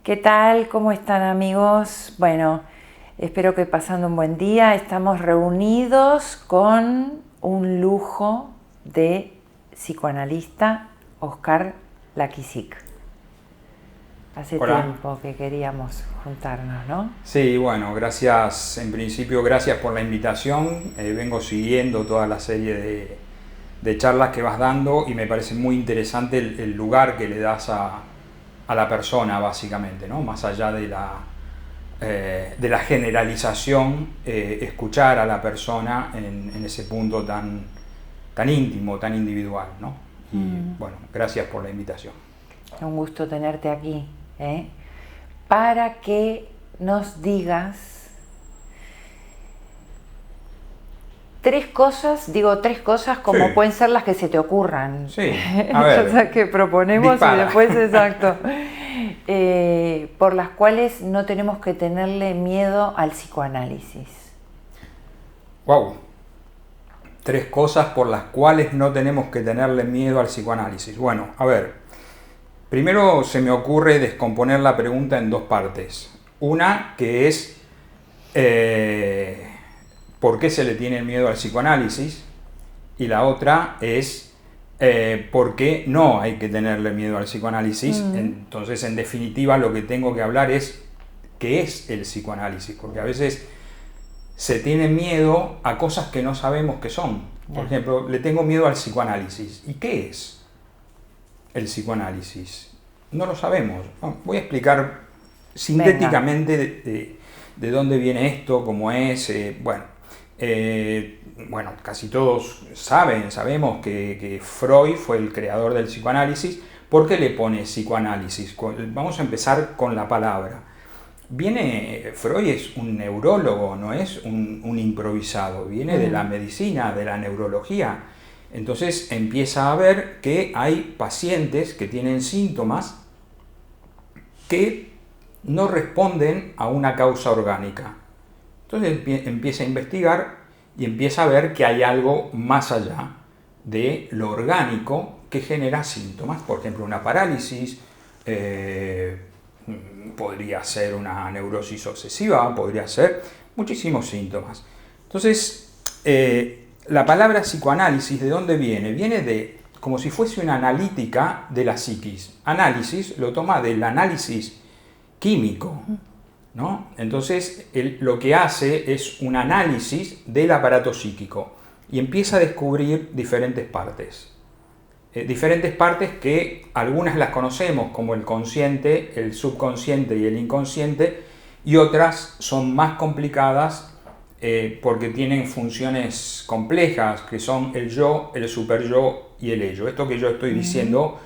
¿Qué tal? ¿Cómo están, amigos? Bueno, espero que pasando un buen día. Estamos reunidos con un lujo de psicoanalista, Oscar Lakisic. Hace Hola. tiempo que queríamos juntarnos, ¿no? Sí, bueno, gracias, en principio gracias por la invitación. Vengo siguiendo toda la serie de charlas que vas dando y me parece muy interesante el lugar que le das a la persona, básicamente, ¿no? Más allá de la generalización, escuchar a la persona en ese punto tan íntimo, tan individual, ¿no? Y bueno, gracias por la invitación. Un gusto tenerte aquí, para que nos digas tres cosas como Sí. pueden ser las que se te ocurran. Sí, a ver. Cosas que proponemos Dispara. y después, exacto. Por las cuales no tenemos que tenerle miedo al psicoanálisis. Wow. 3 cosas por las cuales no tenemos que tenerle miedo al psicoanálisis. Bueno, a ver. Primero se me ocurre descomponer la pregunta en 2 partes. Una que es ¿por qué se le tiene miedo al psicoanálisis? Y la otra es ¿por qué no hay que tenerle miedo al psicoanálisis? Entonces, en definitiva, lo que tengo que hablar es ¿qué es el psicoanálisis? Porque a veces se tiene miedo a cosas que no sabemos qué son. Por ejemplo, le tengo miedo al psicoanálisis. ¿Y qué es el psicoanálisis? No lo sabemos. Voy a explicar sintéticamente de dónde viene esto, cómo es. Bueno, casi todos sabemos que Freud fue el creador del psicoanálisis. ¿Por qué le pone psicoanálisis? Vamos a empezar con la palabra. Freud es un neurólogo, no es un improvisado, viene de la medicina, de la neurología. Entonces empieza a ver que hay pacientes que tienen síntomas que no responden a una causa orgánica. Entonces empieza a investigar y empieza a ver que hay algo más allá de lo orgánico que genera síntomas. Por ejemplo, una parálisis, podría ser una neurosis obsesiva, podría ser muchísimos síntomas. Entonces, la palabra psicoanálisis, ¿de dónde viene? Viene de como si fuese una analítica de la psiquis. Análisis lo toma del análisis químico, ¿no? Entonces, lo que hace es un análisis del aparato psíquico y empieza a descubrir diferentes partes. Diferentes partes que algunas las conocemos como el consciente, el subconsciente y el inconsciente, y otras son más complicadas porque tienen funciones complejas, que son el yo, el superyo y el ello. Esto que yo estoy diciendo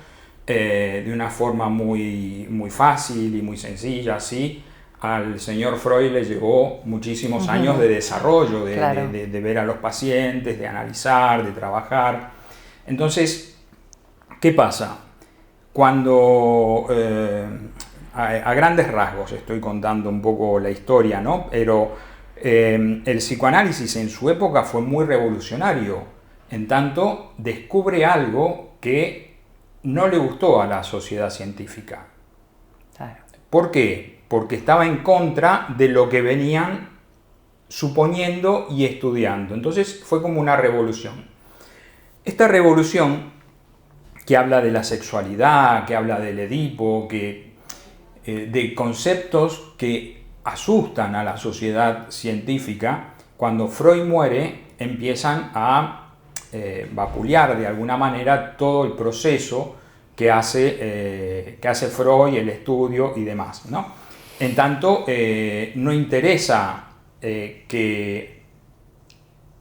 de una forma muy, muy fácil y muy sencilla, así, al señor Freud le llevó muchísimos años de desarrollo, de ver a los pacientes, de analizar, de trabajar. Entonces, ¿qué pasa? Cuando, a grandes rasgos estoy contando un poco la historia, ¿no? Pero el psicoanálisis en su época fue muy revolucionario, en tanto descubre algo que no le gustó a la sociedad científica. Claro. ¿Por qué? Porque estaba en contra de lo que venían suponiendo y estudiando. Entonces fue como una revolución. Esta revolución que habla de la sexualidad, que habla del Edipo, de conceptos que asustan a la sociedad científica, cuando Freud muere empiezan a vapulear de alguna manera todo el proceso que hace Freud, el estudio y demás, ¿no? En tanto, no interesa que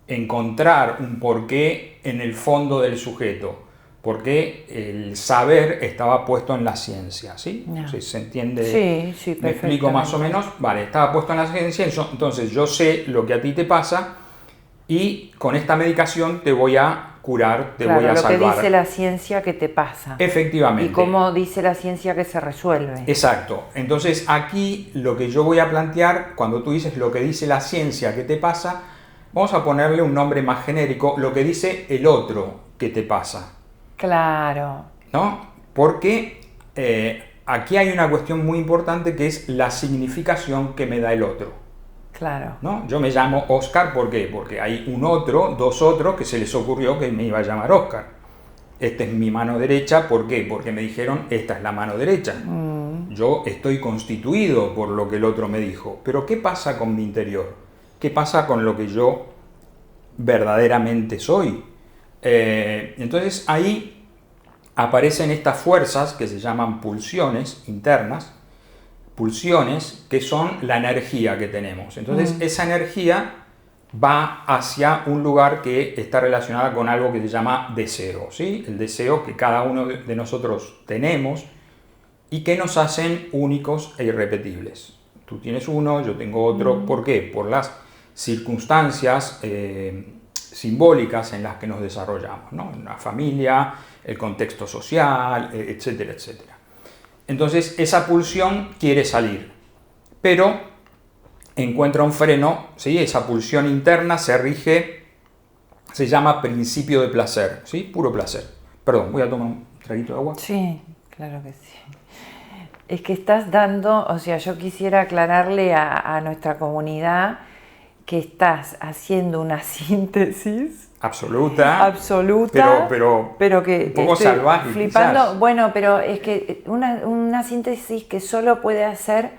encontrar un porqué en el fondo del sujeto, porque el saber estaba puesto en la ciencia, ¿sí? No. ¿Se entiende? Sí, ¿Me explico más o menos? Vale, estaba puesto en la ciencia, entonces yo sé lo que a ti te pasa y con esta medicación te voy a curar, te voy a salvar. Lo que dice la ciencia que te pasa. Efectivamente. Y cómo dice la ciencia que se resuelve. Exacto. Entonces aquí lo que yo voy a plantear, cuando tú dices lo que dice la ciencia que te pasa, vamos a ponerle un nombre más genérico, lo que dice el otro que te pasa. Claro. ¿No? Porque aquí hay una cuestión muy importante que es la significación que me da el otro. Claro. ¿No? Yo me llamo Oscar, ¿por qué? Porque hay dos otros que se les ocurrió que me iba a llamar Oscar. Esta es mi mano derecha, ¿por qué? Porque me dijeron, esta es la mano derecha. Yo estoy constituido por lo que el otro me dijo. Pero ¿qué pasa con mi interior? ¿Qué pasa con lo que yo verdaderamente soy? Entonces ahí aparecen estas fuerzas que se llaman pulsiones internas, pulsiones que son la energía que tenemos. Entonces esa energía va hacia un lugar que está relacionado con algo que se llama deseo, ¿sí? El deseo que cada uno de nosotros tenemos y que nos hacen únicos e irrepetibles. Tú tienes uno, yo tengo otro. ¿Por qué? Por las circunstancias simbólicas en las que nos desarrollamos, ¿no? En la familia, el contexto social, etcétera, etcétera. Entonces esa pulsión quiere salir, pero encuentra un freno, ¿sí? Esa pulsión interna se llama principio de placer, ¿sí? Puro placer. Perdón, voy a tomar un traguito de agua. Sí, claro que sí. Es que estás dando, o sea, yo quisiera aclararle a nuestra comunidad que estás haciendo una síntesis absoluta, pero que un poco salvaje, flipando. Quizás. Bueno, pero es que una síntesis que solo puede hacer,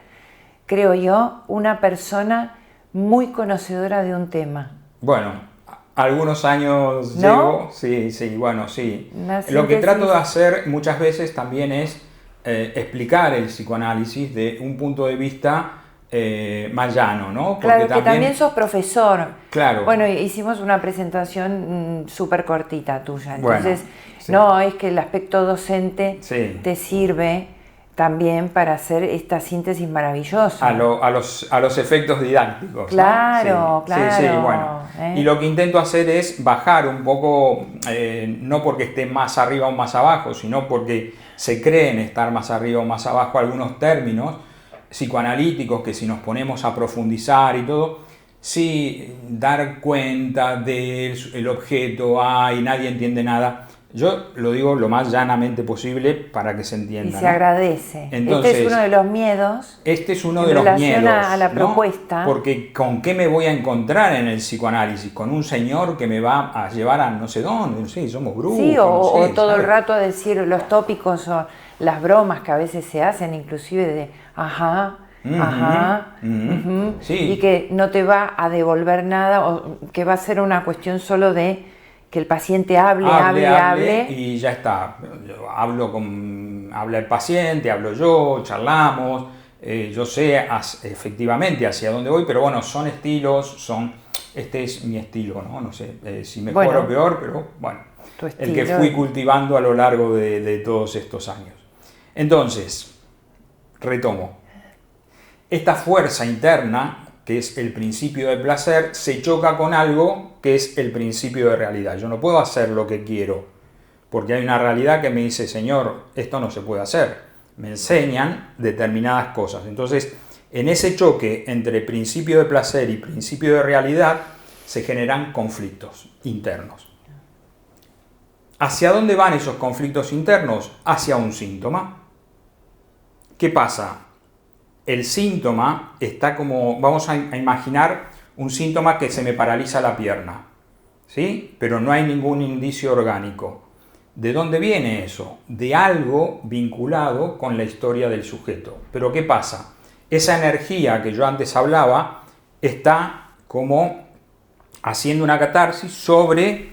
creo yo, una persona muy conocedora de un tema. Bueno, algunos años ¿No? llevo, sí, bueno, sí. Lo que trato de hacer muchas veces también es explicar el psicoanálisis de un punto de vista más llano, ¿no? Porque claro, que también sos profesor. Claro. Bueno, hicimos una presentación súper cortita tuya. Entonces, bueno, sí. No, es que el aspecto docente sí. te sirve también para hacer esta síntesis maravillosa. A los efectos didácticos. Claro, ¿no? claro. Sí, bueno. Y lo que intento hacer es bajar un poco, no porque esté más arriba o más abajo, sino porque se creen estar más arriba o más abajo algunos términos psicoanalíticos que si nos ponemos a profundizar y todo, sí dar cuenta del objeto y nadie entiende nada. Yo lo digo lo más llanamente posible para que se entienda. Y se agradece. Entonces, este es uno de los miedos. Este es uno de los miedos. En relación a la propuesta. ¿No? Porque ¿con qué me voy a encontrar en el psicoanálisis? Con un señor que me va a llevar a no sé dónde, no sé, somos brujos. Sí, o todo ¿sabes? El rato a decir los tópicos o las bromas que a veces se hacen, inclusive de ajá. Sí. Y que no te va a devolver nada, o que va a ser una cuestión solo de que el paciente hable y ya está. Habla el paciente, hablo yo, charlamos, yo sé efectivamente hacia dónde voy, pero bueno, son estilos, este es mi estilo, no sé si mejor o peor, pero bueno, el que fui cultivando a lo largo de todos estos años. Entonces, retomo. Esta fuerza interna, que es el principio de placer, se choca con algo que es el principio de realidad. Yo no puedo hacer lo que quiero, porque hay una realidad que me dice, señor, esto no se puede hacer. Me enseñan determinadas cosas. Entonces, en ese choque entre principio de placer y principio de realidad, se generan conflictos internos. ¿Hacia dónde van esos conflictos internos? Hacia un síntoma. ¿Qué pasa? El síntoma está como, vamos a imaginar un síntoma que se me paraliza la pierna, ¿sí? Pero no hay ningún indicio orgánico. ¿De dónde viene eso? De algo vinculado con la historia del sujeto. Pero ¿qué pasa? Esa energía que yo antes hablaba está como haciendo una catarsis sobre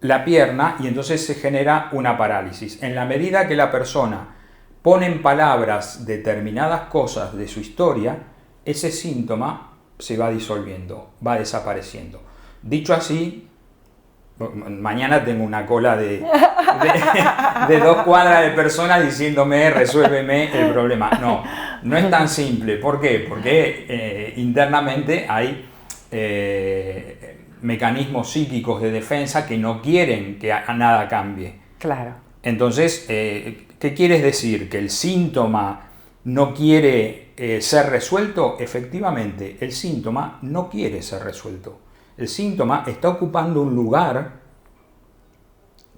la pierna y entonces se genera una parálisis. En la medida que la persona pone en palabras determinadas cosas de su historia, ese síntoma se va disolviendo, va desapareciendo. Dicho así, mañana tengo una cola de 2 cuadras de personas diciéndome, resuélveme el problema. No es tan simple. ¿Por qué? Porque internamente hay mecanismos psíquicos de defensa que no quieren que nada cambie. Claro. Entonces, ¿qué quieres decir? ¿Que el síntoma no quiere ser resuelto? Efectivamente, el síntoma no quiere ser resuelto. El síntoma está ocupando un lugar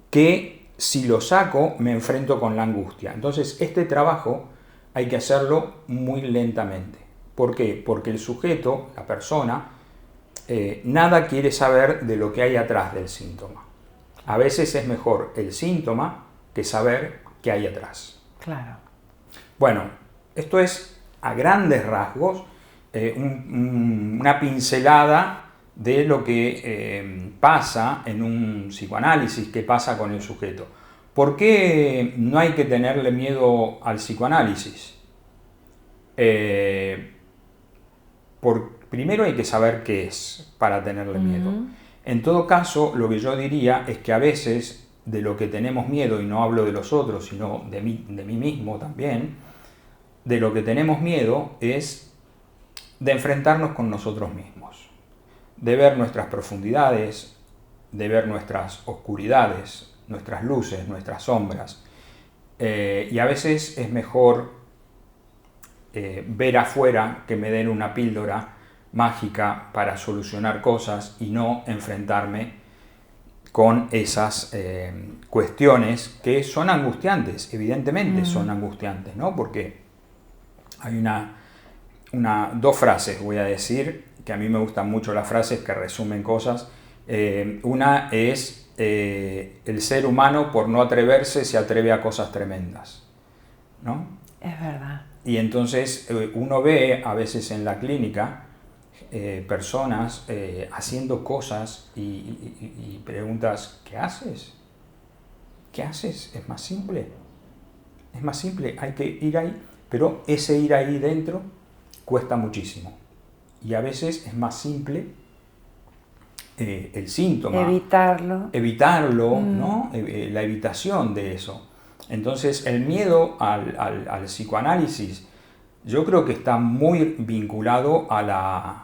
que si lo saco me enfrento con la angustia. Entonces este trabajo hay que hacerlo muy lentamente. ¿Por qué? Porque el sujeto, la persona, nada quiere saber de lo que hay atrás del síntoma. A veces es mejor el síntoma que saber qué hay atrás. Claro. Bueno, esto es a grandes rasgos una pincelada de lo que pasa en un psicoanálisis, qué pasa con el sujeto. ¿Por qué no hay que tenerle miedo al psicoanálisis? Primero hay que saber qué es para tenerle miedo. En todo caso, lo que yo diría es que a veces de lo que tenemos miedo, y no hablo de los otros, sino de mí mismo también, de lo que tenemos miedo es de enfrentarnos con nosotros mismos, de ver nuestras profundidades, de ver nuestras oscuridades, nuestras luces, nuestras sombras. Y a veces es mejor ver afuera que me den una píldora mágica para solucionar cosas y no enfrentarme con esas cuestiones que son angustiantes, evidentemente son angustiantes, ¿no? Porque hay dos frases, voy a decir, que a mí me gustan mucho las frases que resumen cosas. Una es, el ser humano por no atreverse se atreve a cosas tremendas, ¿no? Es verdad. Y entonces uno ve a veces en la clínica personas haciendo cosas y preguntas, ¿qué haces? ¿Qué haces? Es más simple. Es más simple, hay que ir ahí, pero ese ir ahí dentro cuesta muchísimo. Y a veces es más simple el síntoma. Evitarlo, ¿no? La evitación de eso. Entonces el miedo al psicoanálisis yo creo que está muy vinculado a la...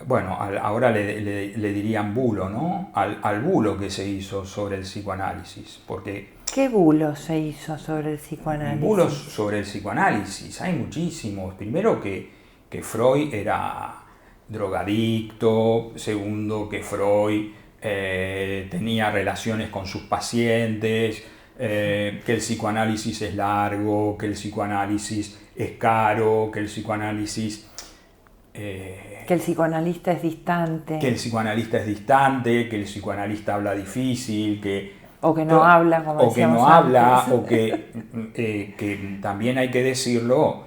Bueno, ahora le dirían bulo, ¿no? Al bulo que se hizo sobre el psicoanálisis. Porque ¿qué bulo se hizo sobre el psicoanálisis? Bulos sobre el psicoanálisis, hay muchísimos. Primero que Freud era drogadicto, segundo que Freud tenía relaciones con sus pacientes, que el psicoanálisis es largo, que el psicoanálisis es caro, que el psicoanálisis... que el psicoanalista es distante. Que el psicoanalista es distante, que el psicoanalista habla difícil, o que no habla, como o que no habla, o que también hay que decirlo,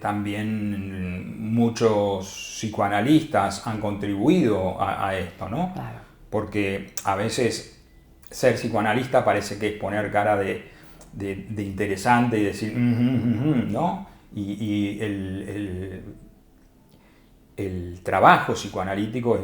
también muchos psicoanalistas han contribuido a esto, ¿no? Claro. Porque a veces ser psicoanalista parece que es poner cara de interesante y decir, ¿no? Y el trabajo psicoanalítico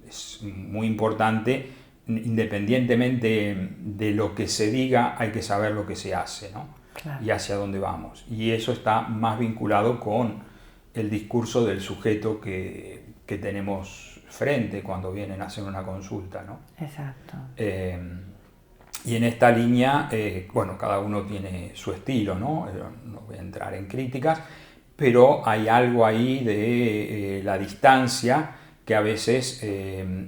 es muy importante. Independientemente de lo que se diga, hay que saber lo que se hace, ¿no? Claro. Y hacia dónde vamos. Y eso está más vinculado con el discurso del sujeto que tenemos frente cuando vienen a hacer una consulta, ¿no? Exacto. Y en esta línea, bueno, cada uno tiene su estilo, ¿no? No voy a entrar en críticas, pero hay algo ahí de la distancia que a veces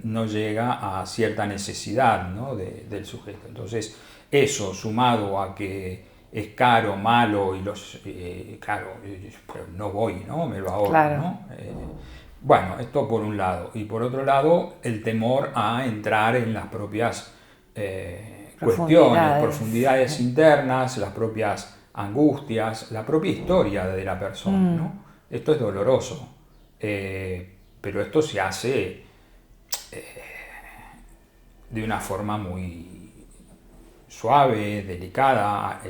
no llega a cierta necesidad, ¿no? del sujeto. Entonces, eso sumado a que es caro, malo, y claro, no voy, ¿no? Me lo ahorro, claro. ¿no? Bueno, esto por un lado. Y por otro lado, el temor a entrar en las propias cuestiones, profundidades internas, las propias angustias, la propia historia de la persona, ¿no? Esto es doloroso. Pero esto se hace de una forma muy suave, delicada,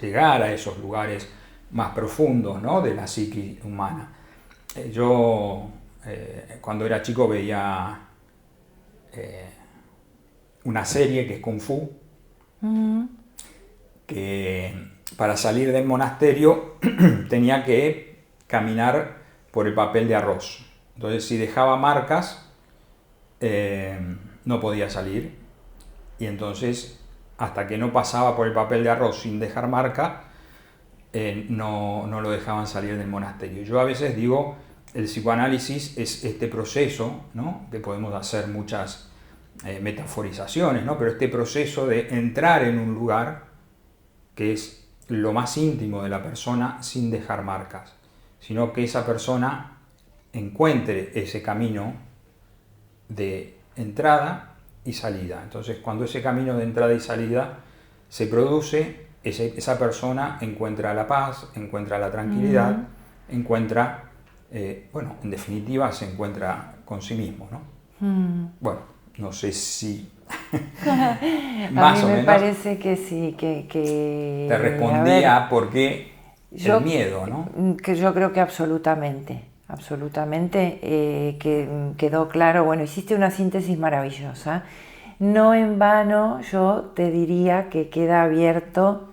llegar a esos lugares más profundos, ¿no? De la psique humana. Yo cuando era chico veía una serie que es Kung Fu, que para salir del monasterio tenía que caminar por el papel de arroz. Entonces, si dejaba marcas, no podía salir. Y entonces, hasta que no pasaba por el papel de arroz sin dejar marca, no lo dejaban salir del monasterio. Yo a veces digo, el psicoanálisis es este proceso, ¿no? Que podemos hacer muchas metaforizaciones, ¿no? Pero este proceso de entrar en un lugar que es lo más íntimo de la persona sin dejar marcas, sino que esa persona encuentre ese camino de entrada y salida. Entonces, cuando ese camino de entrada y salida se produce, esa persona encuentra la paz, encuentra la tranquilidad, encuentra, bueno, en definitiva se encuentra con sí mismo, ¿no? Bueno, no sé si más o menos. A mí me parece que sí, que te respondía por qué el miedo, ¿no? Que yo creo que absolutamente, que quedó claro. Bueno, hiciste una síntesis maravillosa. No en vano yo te diría que queda abierto,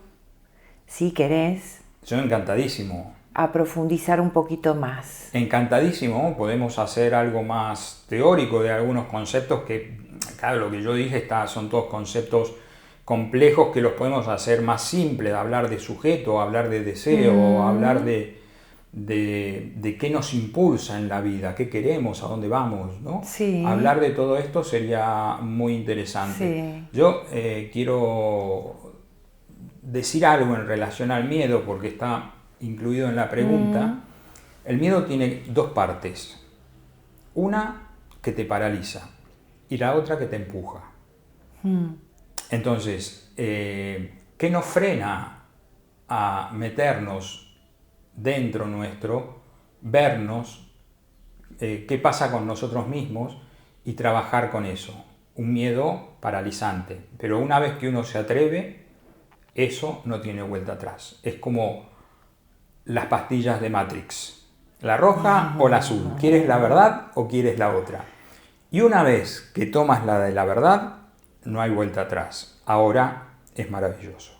si querés. Yo encantadísimo. A profundizar un poquito más. Encantadísimo, podemos hacer algo más teórico de algunos conceptos que, claro, lo que yo dije son todos conceptos complejos que los podemos hacer más simples, hablar de sujeto, hablar de deseo, hablar de qué nos impulsa en la vida, qué queremos, a dónde vamos, ¿no? Sí. Hablar de todo esto sería muy interesante. Sí. Yo quiero decir algo en relación al miedo, porque está incluido en la pregunta. El miedo tiene dos partes. Una que te paraliza y la otra que te empuja. Entonces, ¿qué nos frena a meternos dentro nuestro, vernos, qué pasa con nosotros mismos y trabajar con eso? Un miedo paralizante. Pero una vez que uno se atreve, eso no tiene vuelta atrás. Es como las pastillas de Matrix. La roja o la azul. ¿Quieres la verdad o quieres la otra? Y una vez que tomas la de la verdad, no hay vuelta atrás. Ahora es maravilloso.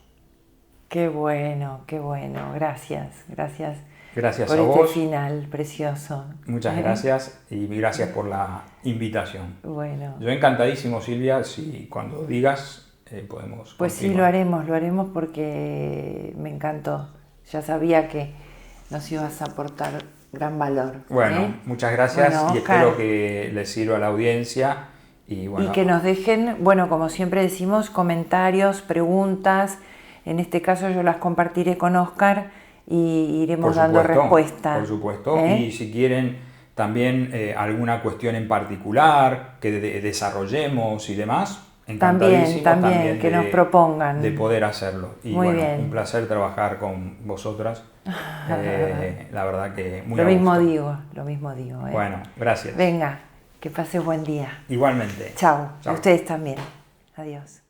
Qué bueno, qué bueno. Gracias, gracias. Gracias por a vos. Este final precioso. Muchas gracias y gracias por la invitación. Bueno. Yo encantadísimo, Silvia, si cuando digas podemos Pues continuar. sí, lo haremos porque me encantó. Ya sabía que nos ibas a aportar gran valor. Bueno, muchas gracias y espero que les sirva a la audiencia. Y que nos dejen, bueno, como siempre decimos, comentarios, preguntas. En este caso yo las compartiré con Óscar y iremos dando respuesta. Por supuesto. Y si quieren también alguna cuestión en particular que desarrollemos y demás, encantadísimo también que nos propongan. De poder hacerlo. Y muy bueno, bien. Un placer trabajar con vosotras. La verdad que muy lo mismo digo. Bueno, gracias. Venga, que pases buen día. Igualmente. Chao. A ustedes también. Adiós.